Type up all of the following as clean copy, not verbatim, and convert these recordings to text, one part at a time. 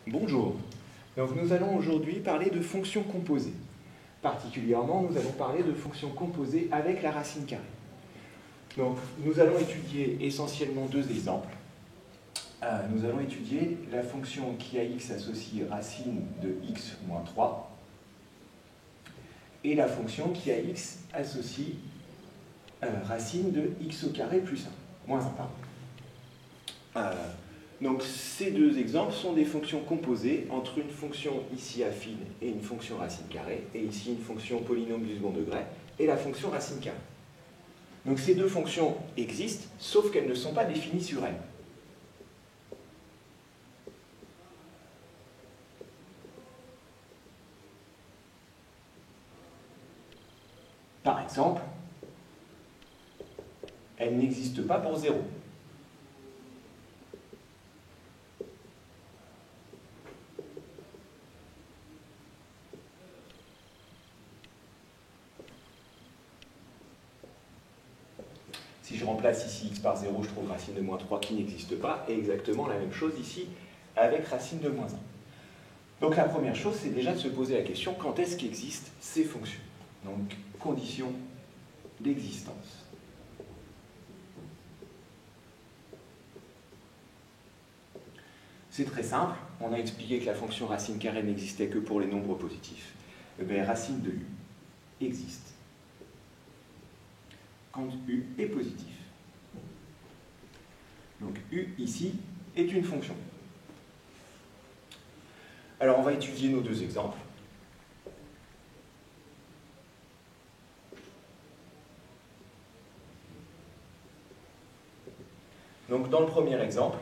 Bonjour. Donc nous allons aujourd'hui parler de fonctions composées. Particulièrement, nous allons parler de fonctions composées avec la racine carrée. Donc nous allons étudier essentiellement deux exemples. Nous allons étudier la fonction qui à x associe racine de x moins 3 et la fonction qui à x associe racine de x au carré plus 1, moins 1, pardon. Donc ces deux exemples sont des fonctions composées entre une fonction ici affine et une fonction racine carrée, et ici une fonction polynôme du second degré, et la fonction racine carrée. Donc ces deux fonctions existent, sauf qu'elles ne sont pas définies sur elles. Par exemple, elles n'existent pas pour 0. Si je remplace ici x par 0, je trouve racine de moins 3 qui n'existe pas, et exactement la même chose ici avec racine de moins 1. Donc la première chose, c'est déjà de se poser la question, quand est-ce qu'existent ces fonctions? Donc, condition d'existence. C'est très simple, on a expliqué que la fonction racine carrée n'existait que pour les nombres positifs. Eh bien, racine de u existe quand u est positif. Donc u ici est une fonction. Alors on va étudier nos deux exemples. Donc dans le premier exemple,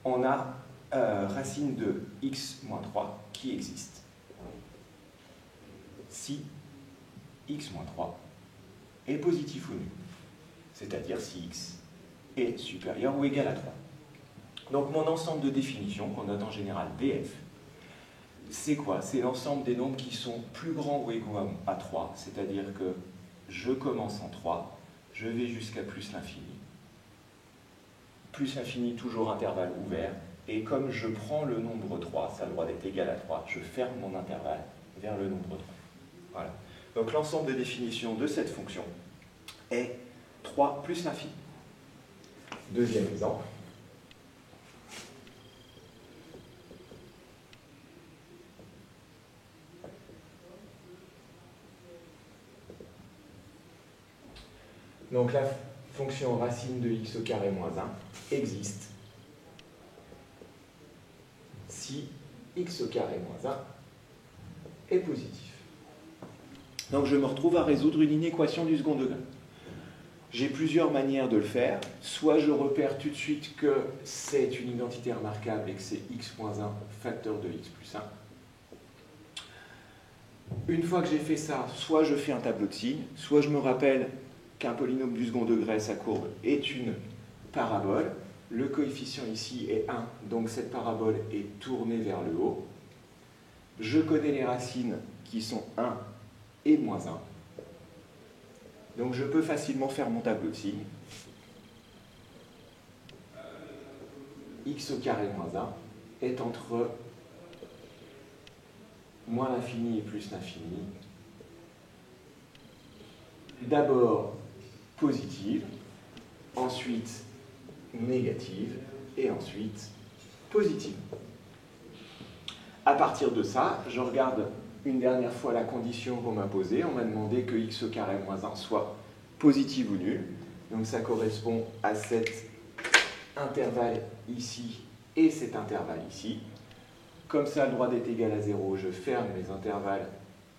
on a racine de x moins 3 qui existe si x moins 3 est positif ou nul, c'est-à-dire si x est supérieur ou égal à 3. Donc mon ensemble de définitions, qu'on note en général VF, c'est quoi? C'est l'ensemble des nombres qui sont plus grands ou égaux à 3, c'est-à-dire que je commence en 3, je vais jusqu'à plus l'infini. Plus l'infini, toujours intervalle ouvert, et comme je prends le nombre 3, ça a le droit d'être égal à 3, je ferme mon intervalle vers le nombre 3. Voilà. Donc l'ensemble de définition de cette fonction est 3 plus l'infini. Deuxième exemple. Donc la fonction racine de x au carré moins 1 existe si x au carré moins 1 est positif. Donc je me retrouve à résoudre une inéquation du second degré. J'ai plusieurs manières de le faire. Soit je repère tout de suite que c'est une identité remarquable et que c'est x moins 1 facteur de x plus 1. Une fois que j'ai fait ça, soit je fais un tableau de signes, soit je me rappelle qu'un polynôme du second degré, sa courbe, est une parabole. Le coefficient ici est 1, donc cette parabole est tournée vers le haut. Je connais les racines qui sont 1 et moins 1. Donc je peux facilement faire mon tableau de signes. X au carré moins 1 est entre moins l'infini et plus l'infini. D'abord positive, ensuite négative, et ensuite positive. À partir de ça, je regarde une dernière fois la condition qu'on m'a posée. On m'a demandé que x au carré moins 1 soit positive ou nulle. Donc ça correspond à cet intervalle ici et cet intervalle ici. Comme ça a le droit d'être égal à 0, je ferme les intervalles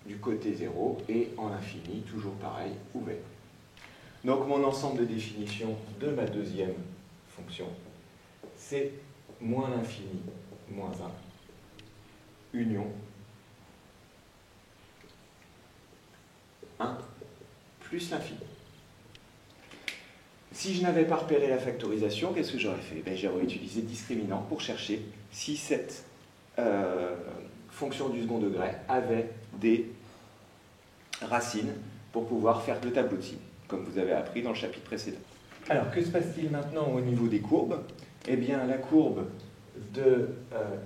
du côté 0 et en infini, toujours pareil, ouvert. Donc mon ensemble de définition de ma deuxième fonction, c'est moins l'infini moins 1, union 1 plus l'infini. Si je n'avais pas repéré la factorisation, qu'est-ce que j'aurais fait? J'aurais utilisé le discriminant pour chercher si cette fonction du second degré avait des racines pour pouvoir faire le tableau de signes, comme vous avez appris dans le chapitre précédent. Alors, que se passe-t-il maintenant au niveau des courbes? Eh bien, la courbe de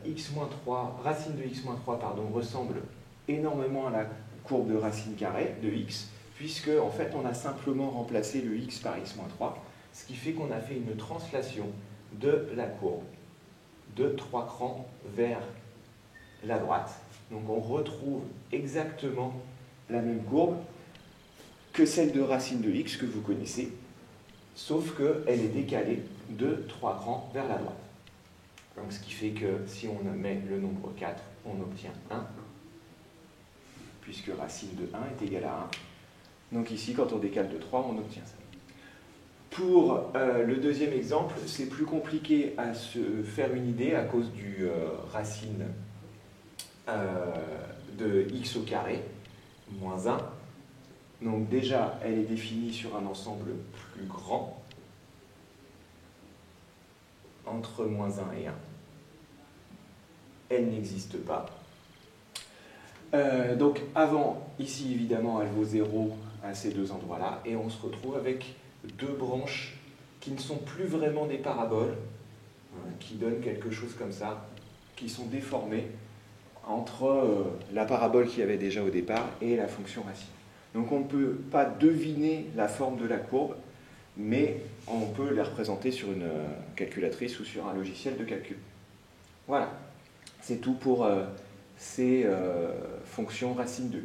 x-3, racine de x-3, pardon, ressemble énormément à la courbe de racine carrée de x, puisque en fait on a simplement remplacé le x par x-3, ce qui fait qu'on a fait une translation de la courbe de 3 crans vers la droite. Donc on retrouve exactement la même courbe que celle de racine de x que vous connaissez, sauf qu'elle est décalée de 3 crans vers la droite. Donc ce qui fait que si on met le nombre 4, on obtient 1, puisque racine de 1 est égale à 1. Donc ici, quand on décale de 3, on obtient ça. Pour le deuxième exemple, c'est plus compliqué à se faire une idée à cause du racine de x au carré, moins 1. Donc déjà, elle est définie sur un ensemble plus grand, entre moins 1 et 1. Elle n'existe pas. Donc avant, ici évidemment, elle vaut 0 à ces deux endroits-là, et on se retrouve avec deux branches qui ne sont plus vraiment des paraboles, qui donnent quelque chose comme ça, qui sont déformées entre la parabole qu'il y avait déjà au départ et la fonction racine. Donc on ne peut pas deviner la forme de la courbe, mais on peut la représenter sur une calculatrice ou sur un logiciel de calcul. Voilà, c'est tout pour ces fonctions racine 2.